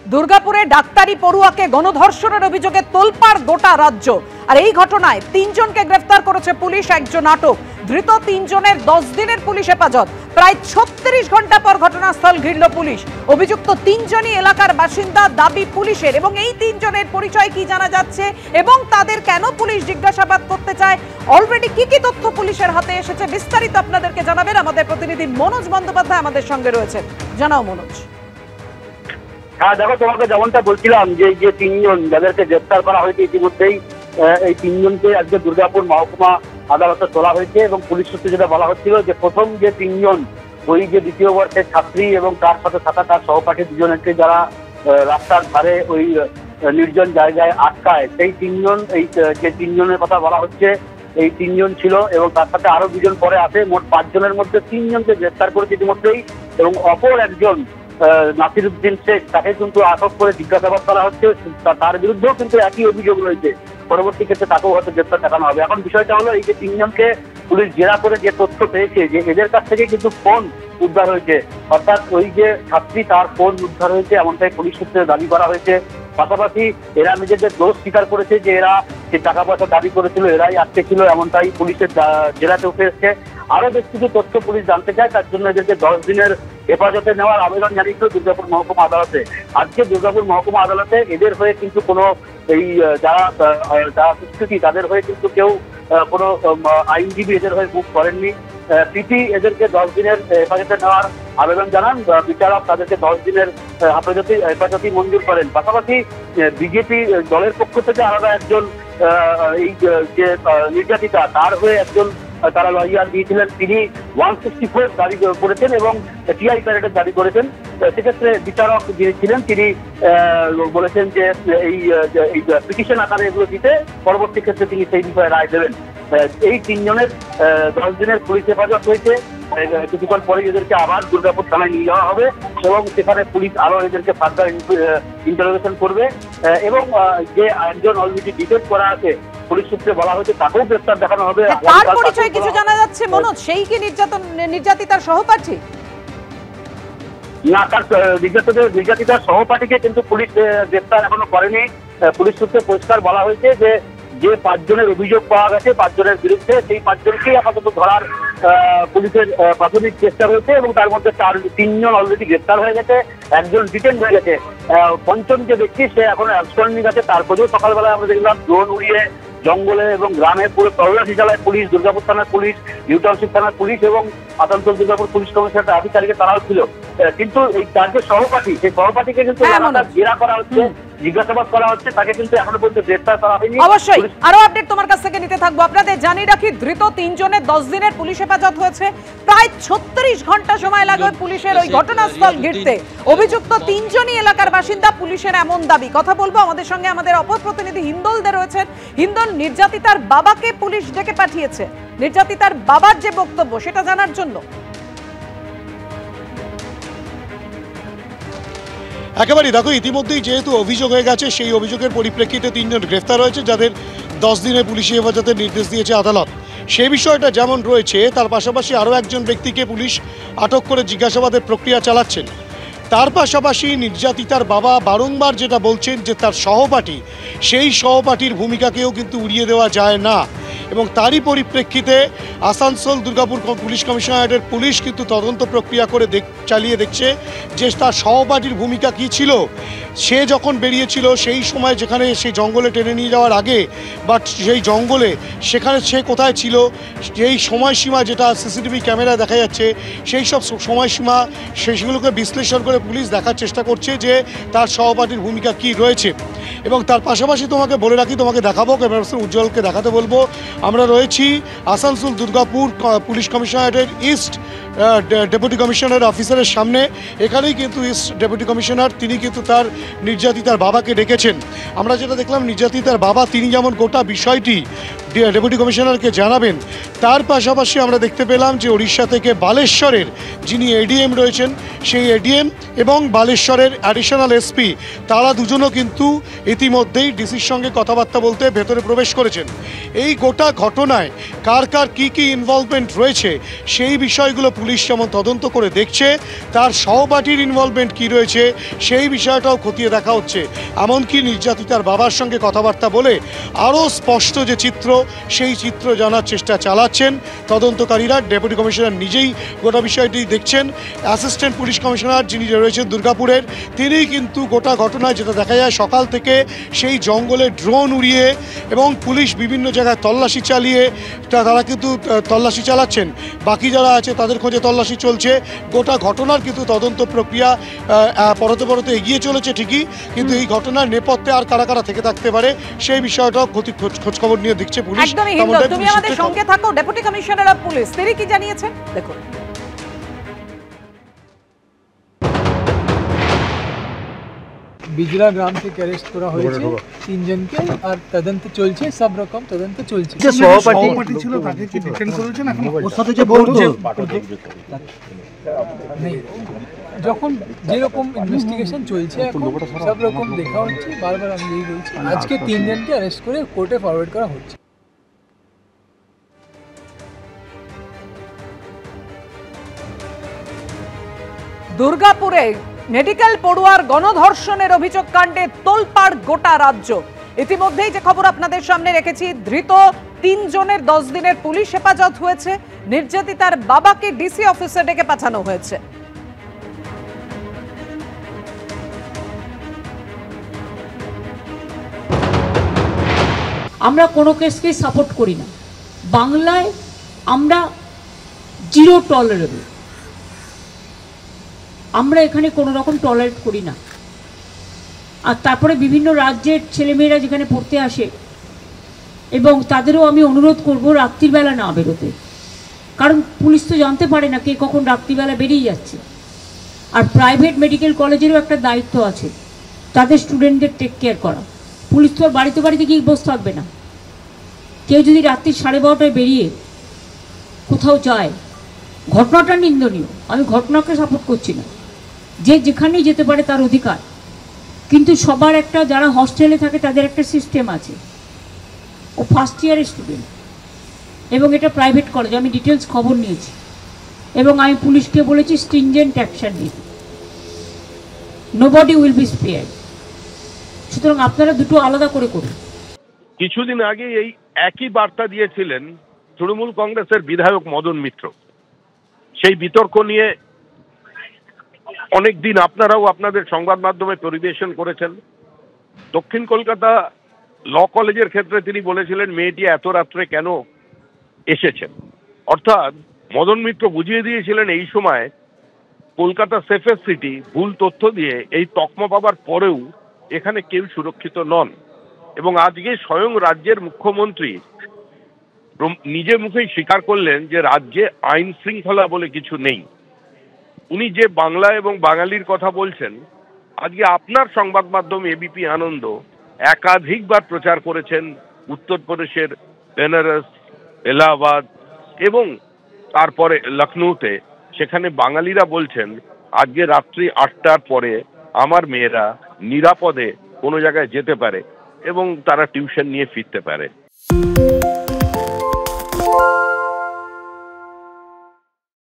দুর্গাপুরে ডাক্তারি পড়ুয়াকে গণধর্ষণের অভিযোগে তোলপাড় গোটা রাজ্য। আর এই ঘটনায় ৩ জনকে গ্রেফতার করেছে পুলিশ, একজন আটক। ধৃত ৩ জনের 10 দিনের পুলিশ হেফাজত। প্রায় ৩৬ ঘন্টা পর ঘটনাস্থল ঘিরল পুলিশ। অভিযুক্ত ৩ জনই এলাকার বাসিন্দা, দাবি পুলিশের। এবং এই ৩ জনের পরিচয় কি জানা যাচ্ছে এবং তাদের কেন পুলিশ জিজ্ঞাসাবাদ করতে চায়, অলরেডি কি তথ্য পুলিশের হাতে এসেছে, বিস্তারিত আপনাদেরকে জানাবেন আমাদের প্রতিনিধি মনোজ বন্দ্যোপাধ্যায় আমাদের সঙ্গে রয়েছেন। জানাও মনোজ। হ্যাঁ দেখো, তোমাকে যেমনটা বলছিলাম যে ৩ জন যাদেরকে গ্রেফতার করা হয়েছে ইতিমধ্যেই, এই ৩ জনকে আজকে দুর্গাপুর মহকুমা আদালতে তোলা হয়েছে। এবং পুলিশ সূত্রে যেটা বলা হচ্ছিল যে প্রথম যে ৩ জন, ওই যে দ্বিতীয় বর্ষের ছাত্রী এবং তার সাথে থাকা তার সহপাঠী 2 জনকে যারা রাস্তার ধারে ওই নির্জন জায়গায় আটকায়, সেই 3 জন, এই যে 3 জনের কথা বলা হচ্ছে, এই 3 জন ছিল এবং তার সাথে আরো 2 জন পরে আসে। মোট 5 জনের মধ্যে 3 জনকে গ্রেফতার করেছে ইতিমধ্যেই। এবং অপর একজন নাসিরউদ্দিন শেখ, তাকে কিন্তু আটক করে জিজ্ঞাসাবাদ করা হচ্ছে। তার বিরুদ্ধেও কিন্তু একই অভিযোগ রয়েছে। পরবর্তী ক্ষেত্রে তাকেও হয়তো গ্রেফতার দেখানো হবে। এখন বিষয়টা হলো, এই যে 3 জনকে পুলিশ জেরা করে যে তথ্য পেয়েছে যে এদের কাছ থেকে কিন্তু ফোন উদ্ধার হয়েছে, অর্থাৎ ওই যে ছাত্রী তার ফোন উদ্ধার হয়েছে, এমনটাই পুলিশ সূত্রে দাবি করা হয়েছে। পাশাপাশি এরা নিজেদের দোষ স্বীকার করেছে যে এরা যে টাকা পয়সা দাবি করেছিল এরাই আটকে ছিল, এমনটাই পুলিশের জেরাতে উঠে এসছে। আরো বেশ কিছু তথ্য পুলিশ জানতে চায়, তার জন্য এদেরকে 10 দিনের হেফাজতে নেওয়ার আবেদন জানিয়েছিল দুর্গাপুর মহকুমা আদালতে। আজকে দুর্গাপুর মহকুমা আদালতে এদের হয়ে কিন্তু কোনো এই যারা দুষ্কৃতী তাদের হয়ে কিন্তু কেউ কোনো আইনজীবী এদের হয়ে মুখ করেননি। পিটি এদেরকে 10 দিনের হেফাজতে নেওয়ার আবেদন জানান। বিচারক তাদেরকে 10 দিনের হেফাজতি মঞ্জুর করেন। পাশাপাশি বিজেপি দলের পক্ষ থেকে আলাদা একজন এই যে নির্যাতিতা, তার হয়ে একজন তারা লয়ার দিয়েছিলেন, তিনি 164 দাবি করেছেন এবং টিআই প্যারেডের দাবি করেছেন। সেক্ষেত্রে বিচারক যিনি ছিলেন তিনি বলেছেন যে এই পিটিশন আকারে এগুলো দিতে, পরবর্তী ক্ষেত্রে তিনি সেই বিষয়ে রায় দেবেন। এই 3 জনের 10 দিনের পুলিশ হেফাজত হয়েছে। কিছুক্ষণ পরে এদেরকে আবার দুর্গাপুর থানায় নিয়ে যাওয়া হবে এবং সেখানে পুলিশ আরো এদেরকে ফার্দার ইন্টারোগেশন করবে। এবং যে একজন অলরেডি ডিটেইন করা আছে পুলিশ সূত্রে বলা হয়েছে, তাকেও গ্রেফতার দেখানো হবে। তার পরিচয় কিছু জানা যাচ্ছে মনোজ? সেই কি নির্যাতিতার সহপাঠী? না, তার নির্যাতিতার সহপাঠীকে কিন্তু পুলিশ গ্রেফতার এখনো করেনি। পুলিশ সূত্রে পরিষ্কার বলা হয়েছে যে 5 জনের অভিযোগ পাওয়া গেছে 5 জনের বিরুদ্ধে, সেই 5 জনকেই আপাতত ধরার পুলিশের প্রাথমিক চেষ্টা রয়েছে। এবং তার মধ্যে 3 জন অলরেডি গ্রেফতার হয়ে গেছে, একজন ডিটেন হয়ে গেছে। 5ম যে ব্যক্তি সে এখন অ্যাবস্কন্ডিং আছে। তারপরেও সকালবেলায় আমরা দেখলাম ড্রোন উড়িয়ে জঙ্গলে এবং গ্রামে পুরো তল্লাশি চালায় পুলিশ, দুর্গাপুর থানার পুলিশ, নিউ টাউনশিপ থানার পুলিশ এবং আসানসোল দুর্গাপুর পুলিশ কমিশনার আধিকারিকের তারাও ছিল। কিন্তু এই তার যে সহপাঠী, সেই সহপাঠীকে কিন্তু জেরা করা হচ্ছে, জিজ্ঞাসাবাদ করা হচ্ছে, তাকে কিন্তু এখনো পর্যন্ত গ্রেফতার করা হয়নি। অবশ্যই আরো আপডেট তোমার কাছ থেকে নিতে থাকবো। আপনাদের জানিয়ে রাখি, ধৃত 3 জনের 10 দিনের পুলিশ হেফাজত হয়েছে। প্রায় 36 ঘন্টা সময় লাগে পুলিশের ওই ঘটনাস্থল ঘিরতে। অভিযুক্ত 3 জনই এলাকার বাসিন্দা, পুলিশের এমন দাবি। কথা বলবো আমাদের সঙ্গে আমাদের অপর প্রতিনিধি হিন্দল দে রয়েছেন। হিন্দল, নির্যাতিতার বাবাকে পুলিশ ডেকে পাঠিয়েছে, নির্যাতিতার বাবার যে বক্তব্য সেটা জানার জন্য। একেবারেই দেখো, ইতিমধ্যেই যেহেতু অভিযোগ হয়ে গেছে, সেই অভিযোগের পরিপ্রেক্ষিতে 3 জন গ্রেফতার হয়েছে, যাদের 10 দিনের পুলিশি হেফাজতের নির্দেশ দিয়েছে আদালত। সেই বিষয়টা যেমন রয়েছে, তার পাশাপাশি আরও একজন ব্যক্তিকে পুলিশ আটক করে জিজ্ঞাসাবাদের প্রক্রিয়া চালাচ্ছেন। তার পাশাপাশি নির্যাতিতার বাবা বারংবার যেটা বলছেন যে তার সহপাঠী, সেই সহপাঠীর ভূমিকাকেও কিন্তু উড়িয়ে দেওয়া যায় না। এবং তারই পরিপ্রেক্ষিতে আসানসোল দুর্গাপুর পুলিশ কমিশনারেটের পুলিশ কিন্তু তদন্ত প্রক্রিয়া করে চালিয়ে দেখছে যে তার সহপাঠীর ভূমিকা কী ছিল। সে যখন বেরিয়েছিল সেই সময়, যেখানে সেই জঙ্গলে টেনে নিয়ে যাওয়ার আগে বা সেই জঙ্গলে সেখানে সে কোথায় ছিল, যেই সময়সীমা যেটা সিসিটিভি ক্যামেরায় দেখা যাচ্ছে, সেই সব সময়সীমা সেগুলোকে বিশ্লেষণ করে পুলিশ দেখার চেষ্টা করছে যে তার সহপাঠীর ভূমিকা কী রয়েছে। এবং তার পাশাপাশি তোমাকে বলে রাখি, তোমাকে দেখাবো, ক্যামেরা পার্সন উজ্জ্বলকে দেখাতে বলবো, আমরা রয়েছি আসানসোল দুর্গাপুর পুলিশ কমিশনারেটের ইস্ট ডেপুটি কমিশনার অফিসারের সামনে। এখানেই কিন্তু ইস্ট ডেপুটি কমিশনার তিনি কিন্তু তার নির্যাতিতার বাবাকে ডেকেছেন। আমরা যেটা দেখলাম, নির্যাতিতার বাবা তিনি যেমন গোটা বিষয়টি ডেপুটি কমিশনারকে জানাবেন, তার পাশাপাশি আমরা দেখতে পেলাম যে ওড়িশা থেকে বালেশ্বরের যিনি এডিএম রয়েছেন, সেই এডিএম এবং বালেশ্বরের অ্যাডিশনাল এসপি, তারা দুজনও কিন্তু ইতিমধ্যেই ডিসির সঙ্গে কথাবার্তা বলতে ভেতরে প্রবেশ করেছেন। এই গোটা ঘটনায় কার কার কী কী ইনভলভমেন্ট রয়েছে সেই বিষয়গুলো পুলিশ যেমন তদন্ত করে দেখছে, তার সহপাঠীর ইনভলভমেন্ট কী রয়েছে সেই বিষয়টাও খতিয়ে দেখা হচ্ছে। এমনকি নির্যাতিতার বাবার সঙ্গে কথাবার্তা বলে আরও স্পষ্ট যে চিত্র, সেই চিত্র জানার চেষ্টা চালাচ্ছেন তদন্তকারীরা। ডেপুটি কমিশনার নিজেই গোটা বিষয়টি দেখছেন। অ্যাসিস্ট্যান্ট পুলিশ কমিশনার যিনি রয়েছেন দুর্গাপুরের, তিনিই কিন্তু গোটা ঘটনায় যেটা দেখা যায় সকাল থেকে সেই জঙ্গলে ড্রোন উড়িয়ে এবং পুলিশ বিভিন্ন জায়গায় তল্লাশি চালিয়ে তারা কিন্তু তল্লাশি চালাচ্ছেন। বাকি যারা আছে তাদের খোঁজে তল্লাশি চলছে। গোটা ঘটনার কিন্তু তদন্ত প্রক্রিয়া পরতে পরতে এগিয়ে চলেছে ঠিকই, কিন্তু এই ঘটনার নেপথ্যে আর কারা কারা থেকে থাকতে পারে সেই বিষয়টাও খোঁজখবর নিয়ে দেখছে পুলিশ। একদমই হিন্দল, তুমি আমাদের সঙ্গে থাকো। ডেপুটি কমিশনার অফ পুলিশ তিনি কি জানিয়েছেন দেখুন। बिजला ग्राम থেকে অ্যারেস্ট করা হয়েছে তিনজনকে, আর তদন্ত চলছে, সব রকম তদন্ত চলছে। যে সহপাঠী ছিল তাকে কি ডিটেইন করেছেন এখন? ওর সাথে যে বন্ধু নেই, যখন যেরকম ইনভেস্টিগেশন চলছে এখন সব রকম দেখা হচ্ছে। বারবার আমি এই বলছি, আজকে তিনজনকে অ্যারেস্ট করে কোর্টে ফরওয়ার্ড করা হচ্ছে। দুর্গাপুরে মেডিকেল পড়ুয়ার গণধর্ষণের অভিযোগ কাণ্ডে তোলপাড় গোটা রাজ্য। ইতিমধ্যেই যে খবর আপনাদের সামনে রেখেছি, ধৃত 3 জনের 10 দিনের পুলিশ হেফাজত হয়েছে। নির্যাতিতার বাবাকে ডিসি অফিসে ডেকে পাঠানো হয়েছে। আমরা কোনো কেসকে সাপোর্ট করি না। বাংলায় আমরা জিরো টলারেবল, আমরা এখানে কোনো রকম টলারেট করি না। আর তারপরে বিভিন্ন রাজ্যের ছেলেমেয়েরা যেখানে পড়তে আসে, এবং তাদেরও আমি অনুরোধ করব রাত্রিবেলা না বেরোতে, কারণ পুলিশ তো জানতে পারে না কে কখন রাত্রিবেলা বেরিয়ে যাচ্ছে। আর প্রাইভেট মেডিকেল কলেজেরও একটা দায়িত্ব আছে তাদের স্টুডেন্টদের টেক কেয়ার করা। পুলিশ তো আর বাড়িতে বাড়িতে গিয়ে বসে থাকবে না। কেউ যদি রাত্রি 12:30টায় বেরিয়ে কোথাও যায়, ঘটনাটা নিন্দনীয়, আমি ঘটনাকে সাপোর্ট করছি না। যে যেখানেই যেতে পারে তার অধিকার, কিন্তু সবার একটা, যারা হস্টেলে থাকে তাদের একটা সিস্টেম আছে। ও ফার্স্ট ইয়ারের স্টুডেন্ট এবং এটা প্রাইভেট কলেজ, আমি ডিটেলস খবর নিয়েছি এবং আমি পুলিশকে বলেছি স্ট্রিনজেন্ট অ্যাকশন নিতে। Nobody will be spared. সুতরাং আপনারা দুটো আলাদা করে করুন। কিছুদিন আগে এই একই বার্তা দিয়েছিলেন তৃণমূল কংগ্রেসের বিধায়ক মদন মিত্র। সেই বিতর্ক নিয়ে অনেক দিন আপনারাও আপনাদের সংবাদ মাধ্যমে পরিবেশন করেছেন। দক্ষিণ কলকাতা ল কলেজের ক্ষেত্রে তিনি বলেছিলেন মেয়েটি এত রাত্রে কেন এসেছেন। অর্থাৎ মদন মিত্র বুঝিয়ে দিয়েছিলেন এই সময় কলকাতা সেফেস্ট সিটি, ভুল তথ্য দিয়ে এই তকমা পাবার পরেও এখানে কেউ সুরক্ষিত নন। এবং আজকে স্বয়ং রাজ্যের মুখ্যমন্ত্রী নিজে মুখেই স্বীকার করলেন যে রাজ্যে আইন শৃঙ্খলা বলে কিছু নেই। উনি যে বাংলা এবং বাঙালির কথা বলছেন, আজকে আপনার সংবাদ মাধ্যম এবিপি আনন্দ একাধিকবার প্রচার করেছেন উত্তরপ্রদেশের বেনারস, এলাহাবাদ এবং তারপরে লখনৌতে। সেখানে বাঙালিরা বলছেন আজকে রাত্রি 8টার পরে আমার মেয়েরা নিরাপদে কোনো জায়গায় যেতে পারে এবং তারা টিউশন নিয়ে ফিরতে পারে।